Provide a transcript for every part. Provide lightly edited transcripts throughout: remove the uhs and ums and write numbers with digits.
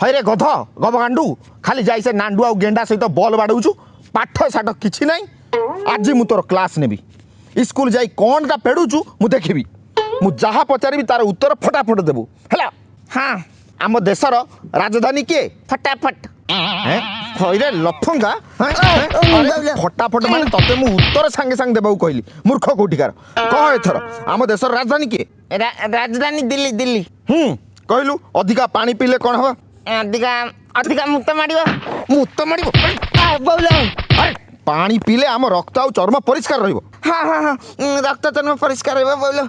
ହଇରେ ଗଧ ଗବଗାଣ୍ଡୁ ଖାଲି ଯାଇ ସେ ନାଣ୍ଡୁ ଆଉ ଗେଣ୍ଡା ସହିତ ବଲ୍ ବାଡ଼ଉଛୁ ପାଠ ସାଠ କିଛି ନାହିଁ। ଆଜି ମୁଁ ତୋର କ୍ଲାସ୍ ନେବି। ସ୍କୁଲ ଯାଇ କ'ଣଟା ପେଡ଼ୁଛୁ ମୁଁ ଦେଖିବି। ମୁଁ ଯାହା ପଚାରିବି ତାର ଉତ୍ତର ଫଟାଫଟ ଦେବୁ ହେଲା। ହଁ ଆମ ଦେଶର ରାଜଧାନୀ କିଏ? ଫଟାଫଟ ହଇରେ ଲଫଙ୍ଗା ଫଟାଫଟ ମାନେ ତତେ ମୁଁ ଉତ୍ତର ସାଙ୍ଗେ ସାଙ୍ଗେ ଦେବାକୁ କହିଲି ମୂର୍ଖ କୋଉଠିକାର। କହ ଏଥର ଆମ ଦେଶର ରାଜଧାନୀ କିଏ? ରାଜଧାନୀ ଦିଲ୍ଲୀ ଦିଲ୍ଲୀ। କହିଲୁ ଅଧିକା ପାଣି ପିଇଲେ କ'ଣ ହବ? ଅଧିକା ଅଧିକା ମୁତ ମାଡ଼ିବ। ମୁତ ମାଡ଼ିବ? ଆରେ ପାଣି ପିଇଲେ ଆମ ରକ୍ତ ଆଉ ଚର୍ମ ପରିଷ୍କାର ରହିବ। ହଁ ହଁ ହଁ ରକ୍ତ ଚର୍ମ ପରିଷ୍କାର ରହିବ ବୋଇଲ।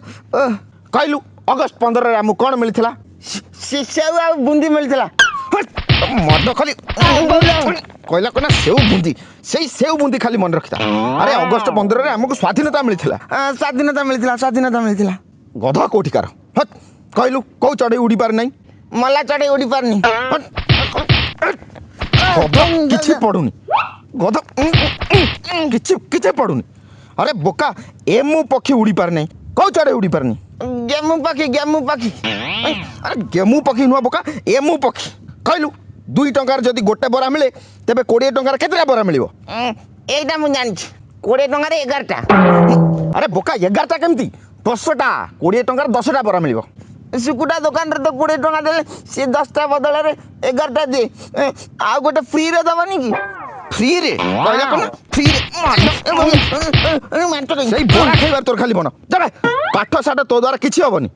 କହିଲୁ ଅଗଷ୍ଟ 15ରେ ଆମକୁ କ'ଣ ମିଳିଥିଲା? ସେଉ ଆଉ ବୁନ୍ଦି ମିଳିଥିଲା। ମଦ ଖାଲି କହିଲା କନା ସେଉ ବୁନ୍ଦି, ସେଇ ସେଉ ବୁନ୍ଦି ଖାଲି ମନେ ରଖିଥା। ଆରେ ଅଗଷ୍ଟ 15ରେ ଆମକୁ ସ୍ୱାଧୀନତା ମିଳିଥିଲା। ସ୍ୱାଧୀନତା ମିଳିଥିଲା ସ୍ୱାଧୀନତା ମିଳିଥିଲା। ଗଧ କୋଉଠିକାର? କହିଲୁ କୋଉ ଚଢ଼େଇ ଉଡ଼ି ପାରେ ନାହିଁ? ମଲା ଚଢ଼େଇ ଉଡ଼ି ପାରୁନି। ଗଧ କିଛି ପଡୁନି। ଗଧ କିଛି କିଛି ପଡୁନି। ଆରେ ବୋକା ଏମୁ ପକ୍ଷୀ ଉଡ଼ି ପାରେ ନାହିଁ। କୋଉ ଚଢ଼େଇ ଉଡ଼ି ପାରେନି? ଗେମୁ ପାଖି ଗେମୁ ପାଖି। ଆରେ ଗେମୁ ପକ୍ଷୀ ନୁହଁ ବୋକା, ଏମୁ ପକ୍ଷୀ। କହିଲୁ 2 ଟଙ୍କାରେ ଯଦି ଗୋଟେ ବରା ମିଳେ ତେବେ 20 ଟଙ୍କାରେ କେତେଟା ବରା ମିଳିବ? ଏଇଟା ମୁଁ ଜାଣିଛି 20 ଟଙ୍କାରେ 11ଟା। ଆରେ ବୋକା 11ଟା କେମିତି? 10ଟା। 20 ଟଙ୍କାରେ 10ଟା ବରା ମିଳିବ। ସୁକୁଟା ଦୋକାନରେ ତ 20 ଟଙ୍କା ଦେଲେ ସିଏ 10ଟା ବଦଳରେ 11ଟା ଦିଏ। ଆଉ ଗୋଟେ ଫ୍ରିରେ ଦେବନି କି? ଫ୍ରିରେ? କହିଲା କଣ ଫ୍ରିରେ? ସେଇ ବରା ଖାଇବାର ତୋର ଖାଲି ମନ। ପାଠ ସାଠ ତୋ ଦ୍ୱାରା କିଛି ହବନି।